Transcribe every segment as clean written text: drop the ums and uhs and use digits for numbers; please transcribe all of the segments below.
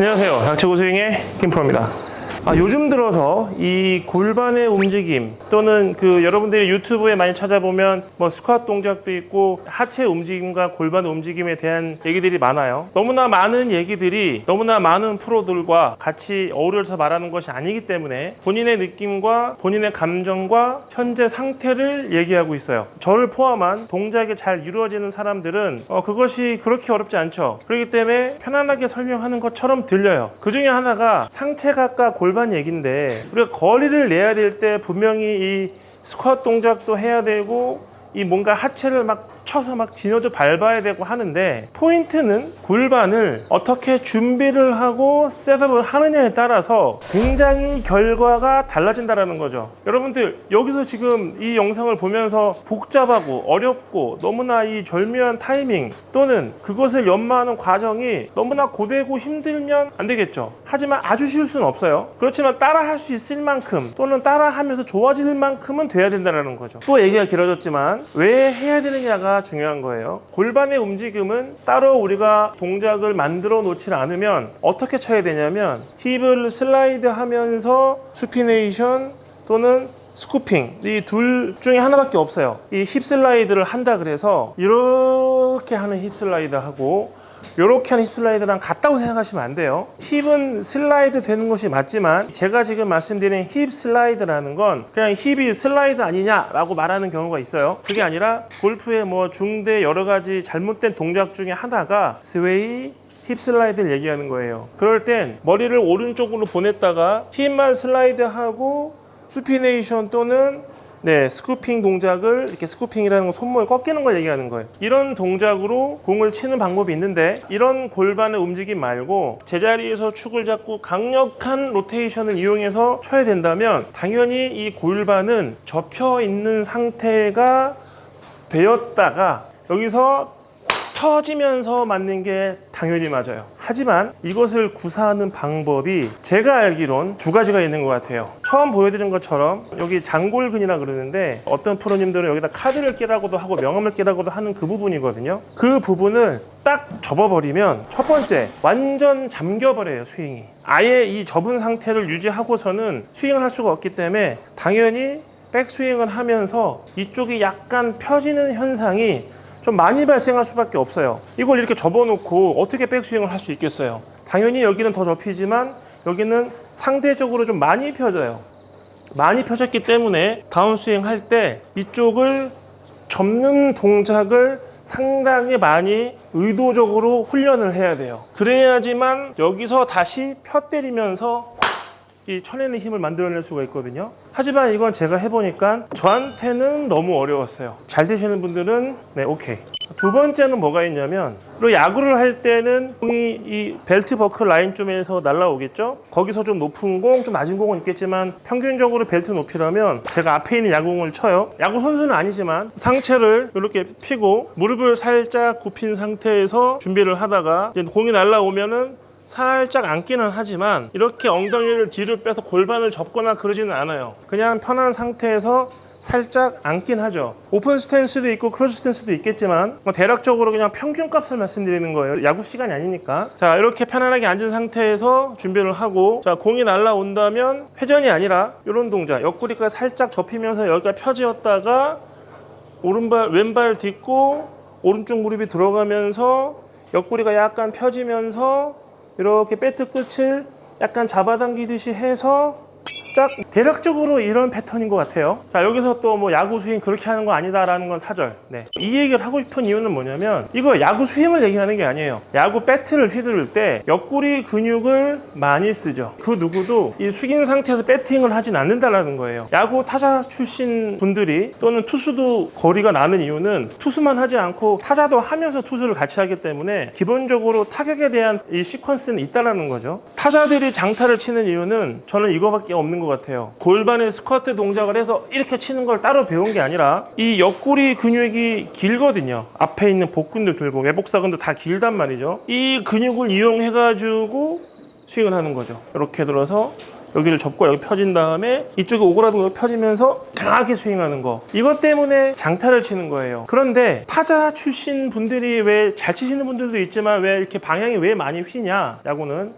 안녕하세요. 양치고 스윙의 김프로입니다. 요즘 들어서 이 골반의 움직임 또는 여러분들이 유튜브에 많이 찾아보면 뭐 스쿼트 동작도 있고 하체 움직임과 골반 움직임에 대한 얘기들이 많아요. 너무나 많은 얘기들이 너무나 많은 프로들과 같이 어우러져서 말하는 것이 아니기 때문에 본인의 느낌과 본인의 감정과 현재 상태를 얘기하고 있어요. 저를 포함한 동작이 잘 이루어지는 사람들은 그것이 그렇게 어렵지 않죠. 그렇기 때문에 편안하게 설명하는 것처럼 들려요. 그 중에 하나가 상체각과 골반 얘기인데, 우리가 거리를 내야 될 때 분명히 이 스쿼트 동작도 해야 되고 이 뭔가 하체를 막 쳐서 막 진여도 밟아야 되고 하는데, 포인트는 골반을 어떻게 준비를 하고 셋업을 하느냐에 따라서 굉장히 결과가 달라진다는 거죠. 여러분들 여기서 지금 이 영상을 보면서 복잡하고 어렵고 너무나 이 절묘한 타이밍 또는 그것을 연마하는 과정이 너무나 고되고 힘들면 안 되겠죠. 하지만 아주 쉬울 수는 없어요. 그렇지만 따라할 수 있을 만큼 또는 따라하면서 좋아질 만큼은 돼야 된다는 거죠. 또 얘기가 길어졌지만 왜 해야 되느냐가 중요한 거예요. 골반의 움직임은 따로 우리가 동작을 만들어 놓지 않으면 어떻게 쳐야 되냐면, 힙을 슬라이드 하면서 수피네이션 또는 스쿠핑, 이 둘 중에 하나밖에 없어요. 이 힙 슬라이드를 한다 그래서 이렇게 하는 힙 슬라이드 하고 이렇게 하는 힙 슬라이드랑 같다고 생각하시면 안 돼요. 힙은 슬라이드 되는 것이 맞지만, 제가 지금 말씀드린 힙 슬라이드라는 건 그냥 힙이 슬라이드 아니냐라고 말하는 경우가 있어요. 그게 아니라 골프의 뭐 중대 여러 가지 잘못된 동작 중에 하나가 스웨이, 힙 슬라이드를 얘기하는 거예요. 그럴 땐 머리를 오른쪽으로 보냈다가 힙만 슬라이드하고 수피네이션 또는 스쿠핑 동작을, 이렇게 스쿠핑이라는 건 손목을 꺾이는 걸 얘기하는 거예요. 이런 동작으로 공을 치는 방법이 있는데, 이런 골반의 움직임 말고 제자리에서 축을 잡고 강력한 로테이션을 이용해서 쳐야 된다면 당연히 이 골반은 접혀 있는 상태가 되었다가 여기서 터지면서 맞는 게 당연히 맞아요. 하지만 이것을 구사하는 방법이 제가 알기론 두 가지가 있는 것 같아요. 처음 보여드린 것처럼 여기 장골근이라 그러는데, 어떤 프로님들은 여기다 카드를 끼라고도 하고 명암을 끼라고도 하는 그 부분이거든요. 그 부분을 딱 접어버리면 첫 번째, 완전 잠겨버려요. 스윙이 아예 이 접은 상태를 유지하고서는 스윙을 할 수가 없기 때문에 당연히 백스윙을 하면서 이쪽이 약간 펴지는 현상이 좀 많이 발생할 수밖에 없어요. 이걸 이렇게 접어놓고 어떻게 백스윙을 할 수 있겠어요? 당연히 여기는 더 접히지만 여기는 상대적으로 좀 많이 펴져요. 많이 펴졌기 때문에 다운스윙 할 때 이쪽을 접는 동작을 상당히 많이 의도적으로 훈련을 해야 돼요. 그래야지만 여기서 다시 펴 때리면서 이 쳐내는 힘을 만들어낼 수가 있거든요. 하지만 이건 제가 해보니까 저한테는 너무 어려웠어요. 잘 되시는 분들은 오케이. 두 번째는 뭐가 있냐면, 그리고 야구를 할 때는 공이 이 벨트 버클 라인 쪽에서 날라오겠죠. 거기서 좀 높은 공, 좀 낮은 공은 있겠지만 평균적으로 벨트 높이라면 제가 앞에 있는 야구공을 쳐요. 야구 선수는 아니지만 상체를 이렇게 펴고 무릎을 살짝 굽힌 상태에서 준비를 하다가 이제 공이 날라오면은 살짝 앉기는 하지만 이렇게 엉덩이를 뒤로 빼서 골반을 접거나 그러지는 않아요. 그냥 편한 상태에서 살짝 앉긴 하죠. 오픈 스탠스도 있고 클로즈 스탠스도 있겠지만 대략적으로 그냥 평균값을 말씀드리는 거예요. 야구 시간이 아니니까. 자, 이렇게 편안하게 앉은 상태에서 준비를 하고, 자, 공이 날라온다면 회전이 아니라 이런 동작, 옆구리가 살짝 접히면서 여기가 펴지었다가 오른발 왼발 딛고 오른쪽 무릎이 들어가면서 옆구리가 약간 펴지면서 이렇게 배트 끝을 약간 잡아당기듯이 해서 쫙, 대략적으로 이런 패턴인 것 같아요. 자, 여기서 또 뭐 야구 스윙 그렇게 하는 거 아니다라는 건 사절. 이 얘기를 하고 싶은 이유는 뭐냐면, 이거 야구 스윙을 얘기하는 게 아니에요. 야구 배트를 휘두를 때 옆구리 근육을 많이 쓰죠. 그 누구도 이 숙인 상태에서 배팅을 하진 않는다라는 거예요. 야구 타자 출신 분들이 또는 투수도 거리가 나는 이유는 투수만 하지 않고 타자도 하면서 투수를 같이 하기 때문에 기본적으로 타격에 대한 이 시퀀스는 있다라는 거죠. 타자들이 장타를 치는 이유는 저는 이거밖에 없는 것 같아요. 골반의 스쿼트 동작을 해서 이렇게 치는 걸 따로 배운 게 아니라 이 옆구리 근육이 길거든요. 앞에 있는 복근도 길고 외복사근도 다 길단 말이죠. 이 근육을 이용해 가지고 스윙을 하는 거죠. 이렇게 들어서 여기를 접고 여기 펴진 다음에 이쪽에 오그라들고 펴지면서 강하게 스윙하는 거, 이것 때문에 장타를 치는 거예요. 그런데 타자 출신 분들이 왜 잘 치시는 분들도 있지만 왜 이렇게 방향이 왜 많이 휘냐, 야구는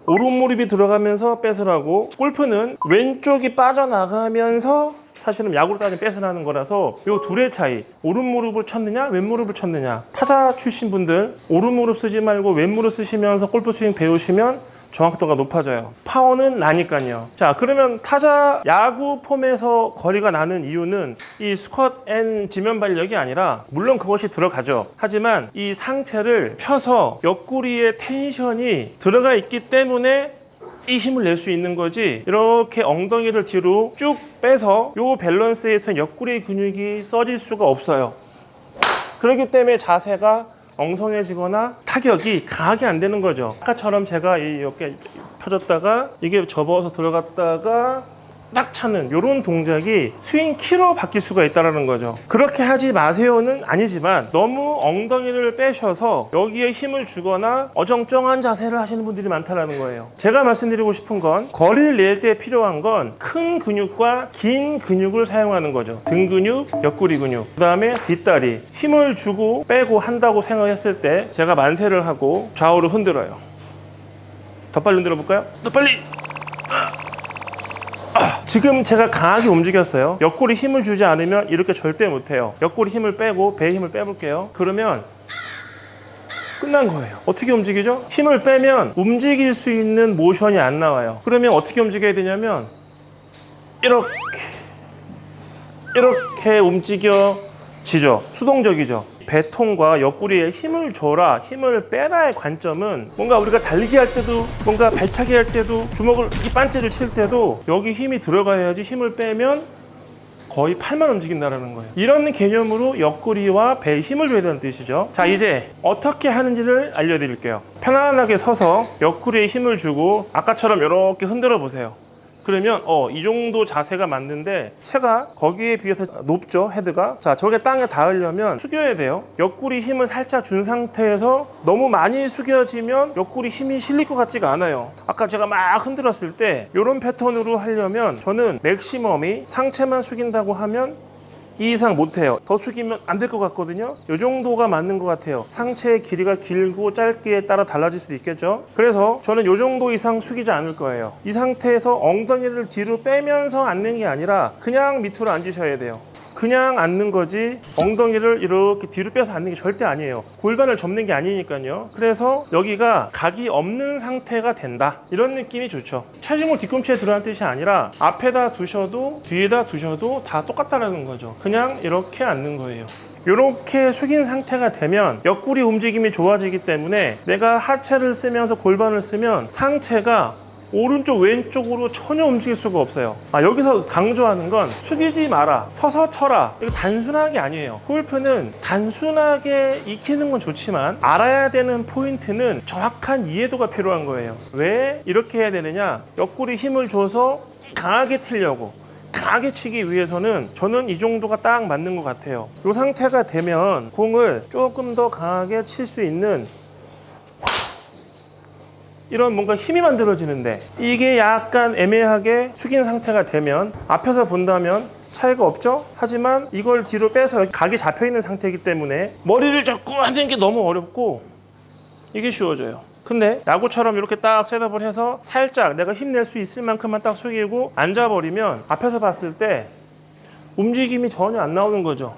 오른 무릎이 들어가면서 뺏으라고, 골프는 왼쪽이 빠져나가면서 사실은 야구로 따지면 뺏으라는 거라서 요 둘의 차이, 오른 무릎을 쳤느냐 왼 무릎을 쳤느냐. 타자 출신 분들 오른 무릎 쓰지 말고 왼 무릎 쓰시면서 골프 스윙 배우시면 정확도가 높아져요. 파워는 나니까요. 자, 그러면 타자 야구 폼에서 거리가 나는 이유는 이 스쿼트 앤 지면 발력이 아니라, 물론 그것이 들어가죠. 하지만 이 상체를 펴서 옆구리에 텐션이 들어가 있기 때문에 이 힘을 낼 수 있는 거지, 이렇게 엉덩이를 뒤로 쭉 빼서 요 밸런스에서 옆구리 근육이 써질 수가 없어요. 그렇기 때문에 자세가 엉성해지거나 타격이 강하게 안 되는 거죠. 아까처럼 제가 이렇게 펴졌다가 이게 접어서 들어갔다가 딱 차는 이런 동작이 스윙 키로 바뀔 수가 있다는 거죠. 그렇게 하지 마세요는 아니지만, 너무 엉덩이를 빼셔서 여기에 힘을 주거나 어정쩡한 자세를 하시는 분들이 많다는 거예요. 제가 말씀드리고 싶은 건, 거리를 낼 때 필요한 건 큰 근육과 긴 근육을 사용하는 거죠. 등 근육, 옆구리 근육, 그 다음에 뒷다리. 힘을 주고 빼고 한다고 생각했을 때 제가 만세를 하고 좌우로 흔들어요. 더 빨리 흔들어 볼까요? 더 빨리! 지금 제가 강하게 움직였어요. 옆구리 힘을 주지 않으면 이렇게 절대 못해요. 옆구리 힘을 빼고 배에 힘을 빼볼게요. 그러면 끝난 거예요. 어떻게 움직이죠? 힘을 빼면 움직일 수 있는 모션이 안 나와요. 그러면 어떻게 움직여야 되냐면 이렇게 움직여지죠. 수동적이죠. 배통과 옆구리에 힘을 줘라, 힘을 빼라의 관점은, 뭔가 우리가 달리기 할 때도, 뭔가 발차기 할 때도, 주먹을 이 반지를 칠 때도 여기 힘이 들어가야지, 힘을 빼면 거의 팔만 움직인다는 거예요. 이런 개념으로 옆구리와 배에 힘을 줘야 되는 뜻이죠. 자, 이제 어떻게 하는지를 알려드릴게요. 편안하게 서서 옆구리에 힘을 주고 아까처럼 이렇게 흔들어 보세요. 그러면 이 정도 자세가 맞는데, 체가 거기에 비해서 높죠, 헤드가. 자, 저게 땅에 닿으려면 숙여야 돼요. 옆구리 힘을 살짝 준 상태에서 너무 많이 숙여지면 옆구리 힘이 실릴 것 같지가 않아요. 아까 제가 막 흔들었을 때 이런 패턴으로 하려면, 저는 맥시멈이 상체만 숙인다고 하면 이 이상 못해요. 더 숙이면 안 될 것 같거든요. 이 정도가 맞는 것 같아요. 상체의 길이가 길고 짧기에 따라 달라질 수도 있겠죠. 그래서 저는 이 정도 이상 숙이지 않을 거예요. 이 상태에서 엉덩이를 뒤로 빼면서 앉는 게 아니라 그냥 밑으로 앉으셔야 돼요. 그냥 앉는 거지, 엉덩이를 이렇게 뒤로 빼서 앉는 게 절대 아니에요. 골반을 접는 게 아니니까요. 그래서 여기가 각이 없는 상태가 된다, 이런 느낌이 좋죠. 체중을 뒤꿈치에 들어가는 뜻이 아니라 앞에다 두셔도 뒤에다 두셔도 다 똑같다는 거죠. 그냥 이렇게 앉는 거예요. 이렇게 숙인 상태가 되면 옆구리 움직임이 좋아지기 때문에, 내가 하체를 쓰면서 골반을 쓰면 상체가 오른쪽 왼쪽으로 전혀 움직일 수가 없어요. 여기서 강조하는 건 숙이지 마라, 서서 쳐라, 이거 단순한 게 아니에요. 골프는 단순하게 익히는 건 좋지만 알아야 되는 포인트는 정확한 이해도가 필요한 거예요. 왜 이렇게 해야 되느냐, 옆구리 힘을 줘서 강하게 튀려고, 강하게 치기 위해서는 저는 이 정도가 딱 맞는 것 같아요. 이 상태가 되면 공을 조금 더 강하게 칠 수 있는 이런 뭔가 힘이 만들어지는데, 이게 약간 애매하게 숙인 상태가 되면 앞에서 본다면 차이가 없죠? 하지만 이걸 뒤로 빼서 각이 잡혀있는 상태이기 때문에 머리를 잡고 하는 게 너무 어렵고 이게 쉬워져요. 근데 야구처럼 이렇게 딱 셋업을 해서 살짝 내가 힘낼 수 있을 만큼만 딱 숙이고 앉아버리면 앞에서 봤을 때 움직임이 전혀 안 나오는 거죠.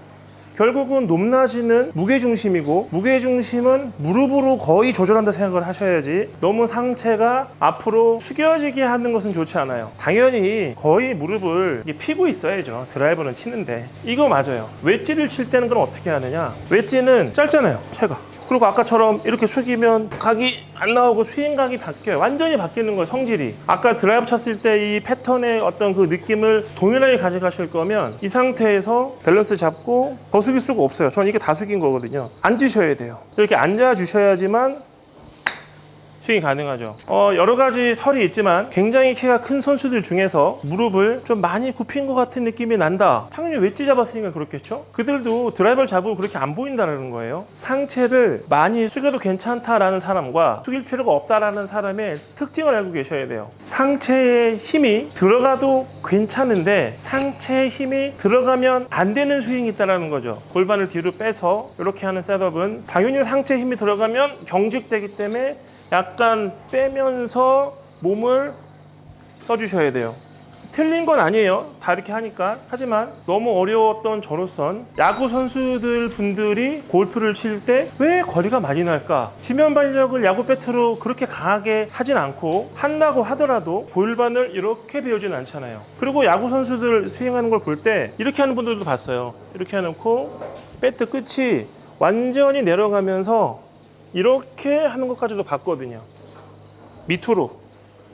결국은 높낮이는 무게중심이고, 무게중심은 무릎으로 거의 조절한다 생각을 하셔야지, 너무 상체가 앞으로 숙여지게 하는 것은 좋지 않아요. 당연히 거의 무릎을 피고 있어야죠, 드라이버는 치는데. 이거 맞아요. 웨지를 칠 때는 그럼 어떻게 하느냐, 웨지는 짧잖아요, 체가. 그리고 아까처럼 이렇게 숙이면 각이 안 나오고 스윙각이 바뀌어요. 완전히 바뀌는 거예요, 성질이. 아까 드라이브 쳤을 때 이 패턴의 어떤 그 느낌을 동일하게 가져가실 거면 이 상태에서 밸런스 잡고 더 숙일 수가 없어요. 전 이게 다 숙인 거거든요. 앉으셔야 돼요. 이렇게 앉아 주셔야지만 스윙이 가능하죠. 여러 가지 설이 있지만 굉장히 키가 큰 선수들 중에서 무릎을 좀 많이 굽힌 것 같은 느낌이 난다, 당연히 웨지 잡았으니까 그렇겠죠. 그들도 드라이버를 잡으면 그렇게 안 보인다는 거예요. 상체를 많이 숙여도 괜찮다라는 사람과 숙일 필요가 없다라는 사람의 특징을 알고 계셔야 돼요. 상체에 힘이 들어가도 괜찮은데 상체에 힘이 들어가면 안 되는 스윙이 있다는 거죠. 골반을 뒤로 빼서 이렇게 하는 셋업은 당연히 상체에 힘이 들어가면 경직되기 때문에 약간 빼면서 몸을 써주셔야 돼요. 틀린 건 아니에요. 다 이렇게 하니까. 하지만 너무 어려웠던 저로선 야구 선수들 분들이 골프를 칠 때 왜 거리가 많이 날까? 지면 발력을 야구 배트로 그렇게 강하게 하진 않고, 한다고 하더라도 골반을 이렇게 배우진 않잖아요. 그리고 야구 선수들 스윙하는 걸 볼 때 이렇게 하는 분들도 봤어요. 이렇게 해놓고 배트 끝이 완전히 내려가면서 이렇게 하는 것까지도 봤거든요. 밑으로.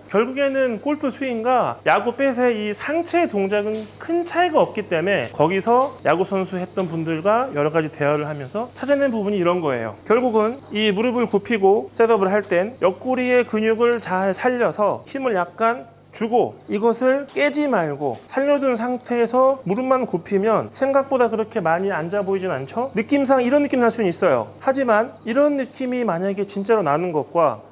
결국에는 골프 스윙과 야구 뱃의 이 상체 동작은 큰 차이가 없기 때문에 거기서 야구 선수 했던 분들과 여러 가지 대화를 하면서 찾아낸 부분이 이런 거예요. 결국은 이 무릎을 굽히고 셋업을 할 땐 옆구리의 근육을 잘 살려서 힘을 약간 주고, 이것을 깨지 말고 살려둔 상태에서 무릎만 굽히면 생각보다 그렇게 많이 앉아 보이진 않죠? 느낌상 이런 느낌 날 수는 있어요. 하지만 이런 느낌이 만약에 진짜로 나는 것과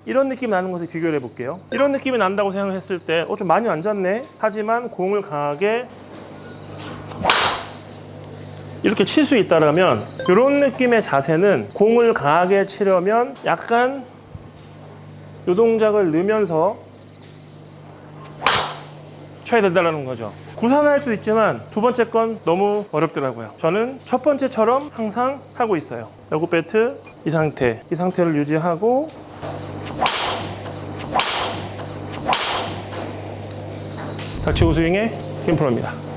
이런 느낌이 나는 것을 비교를 해볼게요. 이런 느낌이 난다고 생각했을 때 좀 많이 앉았네? 하지만 공을 강하게 이렇게 칠 수 있다면 이런 느낌의 자세는 공을 강하게 치려면 약간 이 동작을 넣으면서 쳐야 된다는 거죠. 구사할 수 있지만 두 번째 건 너무 어렵더라고요. 저는 첫 번째처럼 항상 하고 있어요. 야구 배트 이 상태를 유지하고 닥치고 스윙의 김프로입니다.